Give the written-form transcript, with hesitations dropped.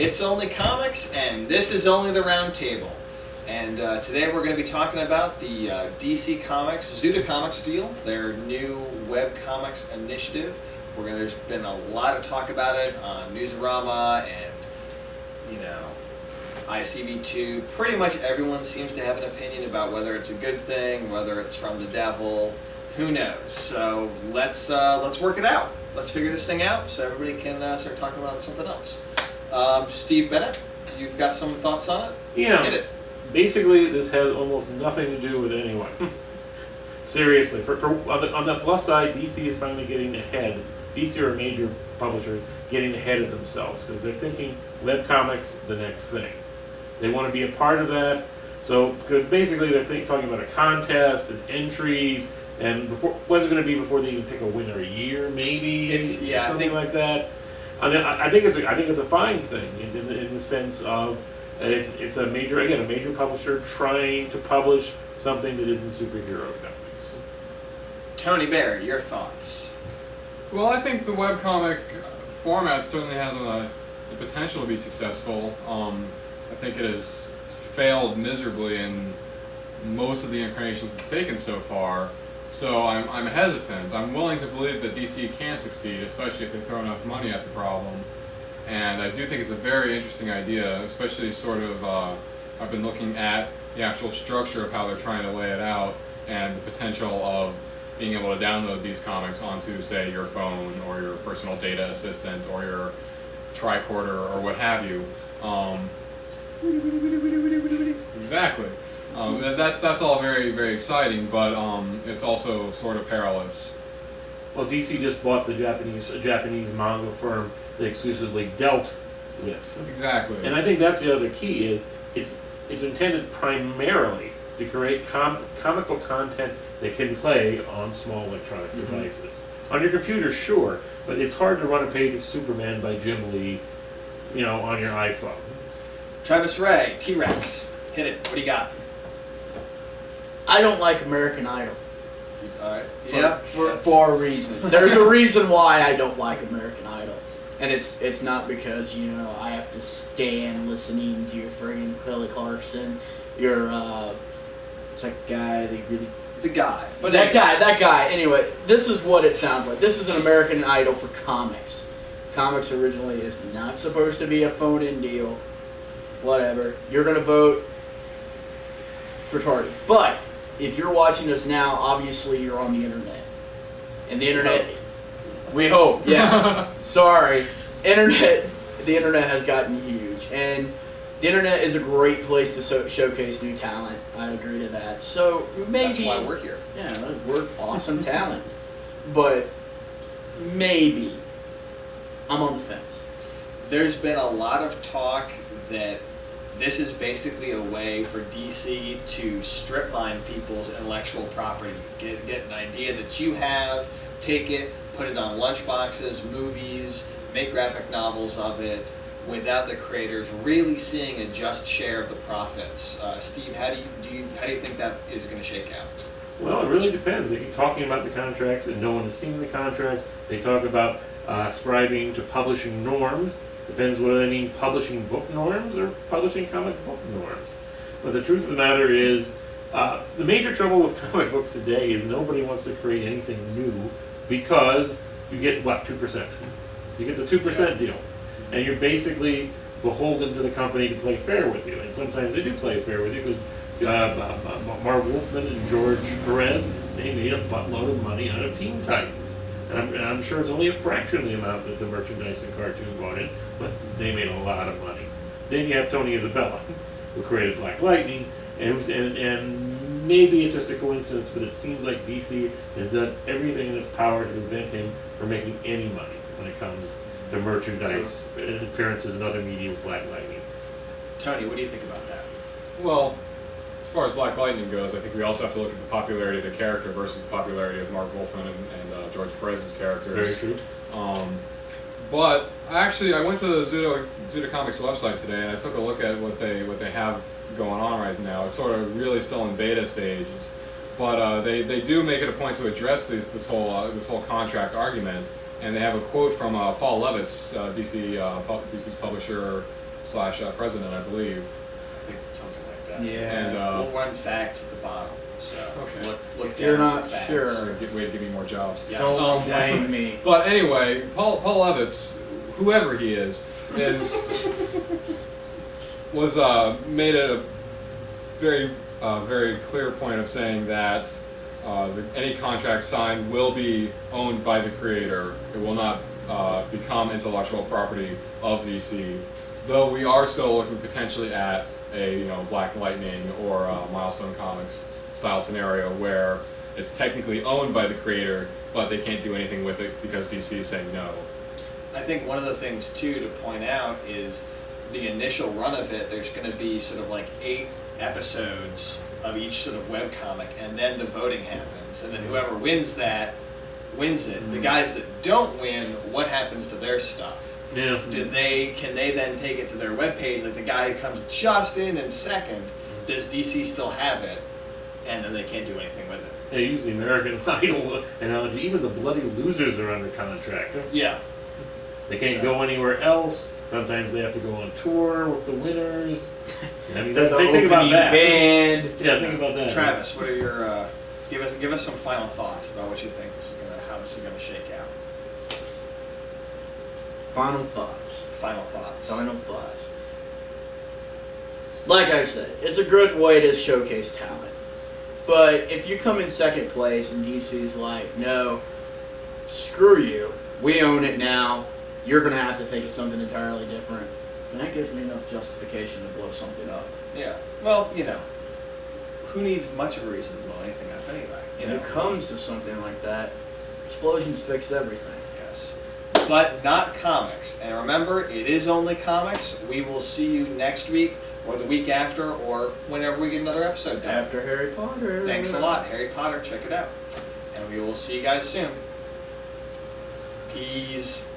It's only comics, and this is only the round table. And today we're going to be talking about the DC Comics Zudacomics deal, their new webcomics initiative. There's been a lot of talk about it on Newsarama and, you know, ICV2. Pretty much everyone seems to have an opinion about whether it's a good thing, whether it's from the devil. Who knows? So let's work it out. Let's figure this thing out so everybody can start talking about something else. Steve Bennett, you've got some thoughts on it? Yeah. Hit it. Basically, this has almost nothing to do with anyone. Seriously, on the plus side, DC is finally getting ahead. DC are major publishers getting ahead of themselves because they're thinking webcomics the next thing. They want to be a part of that. So, because basically they're talking about a contest and entries, and what's it going to be before they even pick a winner? A year, maybe, something like that. And then I think it's a fine thing in the sense of it's a major publisher trying to publish something that isn't superhero comics. Tony Bear, your thoughts? Well, I think the webcomic format certainly has the potential to be successful. I think it has failed miserably in most of the incarnations it's taken so far. So I'm hesitant. I'm willing to believe that DC can succeed, especially if they throw enough money at the problem. And I do think it's a very interesting idea, especially sort of, I've been looking at the actual structure of how they're trying to lay it out and the potential of being able to download these comics onto, say, your phone or your personal data assistant or your tricorder or what have you. Exactly. That's all very, very exciting, but it's also sort of perilous. Well, DC just bought the Japanese manga firm they exclusively dealt with. Exactly. And I think that's the other key is it's intended primarily to create comic book content that can play on small electronic devices. On your computer, sure, but it's hard to run a page of Superman by Jim Lee, you know, on your iPhone. Travis Ray, T-Rex, hit it. What do you got? I don't like American Idol. Alright. For a reason. There's a reason why I don't like American Idol. And it's not because, you know, I have to stand listening to your friggin' Kelly Clarkson, your it's that guy they really The guy. But that guy. Anyway, this is what it sounds like. This is an American Idol for comics. Comics originally is not supposed to be a phone-in deal. Whatever. You're gonna vote retarded. But if you're watching us now, obviously you're on the internet. And the internet, we hope, yeah. Sorry. The internet has gotten huge. And the internet is a great place to showcase new talent. I agree to that. So maybe... That's why we're here. Yeah, we're awesome talent. But maybe. I'm on the fence. There's been a lot of talk that this is basically a way for DC to strip mine people's intellectual property. Get an idea that you have, take it, put it on lunchboxes, movies, make graphic novels of it, without the creators really seeing a just share of the profits. Steve, how do you think that is going to shake out? Well, it really depends. They keep talking about the contracts and no one has seen the contracts. They talk about ascribing to publishing norms. Depends whether they mean publishing book norms or publishing comic book norms. But the truth of the matter is, the major trouble with comic books today is nobody wants to create anything new because you get, what, 2%? You get the 2% deal. And you're basically beholden to the company to play fair with you. And sometimes they do play fair with you because Marv Wolfman and George Perez, they made a buttload of money out of Teen Titans. And I'm sure it's only a fraction of the amount that the merchandise and cartoon brought in, but they made a lot of money. Then you have Tony Isabella, who created Black Lightning, and maybe it's just a coincidence, but it seems like DC has done everything in its power to prevent him from making any money when it comes to merchandise, appearances, and other media with Black Lightning. Tony, what do you think about that? Well, as far as Black Lightning goes, I think we also have to look at the popularity of the character versus the popularity of Mark Wolfman and George Perez's characters. Very true. But I went to the Zudacomics website today and I took a look at what they have going on right now. It's sort of really still in beta stages, but they do make it a point to address this whole contract argument. And they have a quote from Paul Levitz, DC's publisher, president, I believe. I think something like that. Yeah. And We'll run facts at the bottom. So Okay. look If you're down not for facts. sure. way to give me more jobs. Yes. Don't blame me. But anyway, Paul Levitz, whoever he is was made a very clear point of saying that any contract signed will be owned by the creator. It will not become intellectual property of DC. Though we are still looking potentially at a Black Lightning or Milestone Comics style scenario where it's technically owned by the creator, but they can't do anything with it because DC is saying no. I think one of the things too to point out is the initial run of it. There's going to be sort of like 8 episodes of each sort of webcomic, and then the voting happens, and then whoever wins that wins it. The guys that don't win, what happens to their stuff? Yeah. Can they then take it to their webpage? Like the guy who comes just in second, does DC still have it? And then they can't do anything with it. Yeah, use the American Idol analogy. Even the bloody losers are under contract. Yeah. They can't go anywhere else. Sometimes they have to go on tour with the winners. I mean, think about that. Band. Yeah, think about that. Travis, what are your give us some final thoughts about what you think how this is gonna shake out. Final thoughts. Final thoughts. Final thoughts. Like I said, it's a good way to showcase talent. But if you come in second place and DC's like, no, screw you, we own it now, you're going to have to think of something entirely different, that gives me enough justification to blow something up. Yeah. Well, who needs much of a reason to blow anything up anyway? When it comes to something like that, explosions fix everything. Yes. But not comics. And remember, it is only comics. We will see you next week, or the week after, or whenever we get another episode done. After Harry Potter. Thanks a lot, Harry Potter. Check it out. And we will see you guys soon. Peace.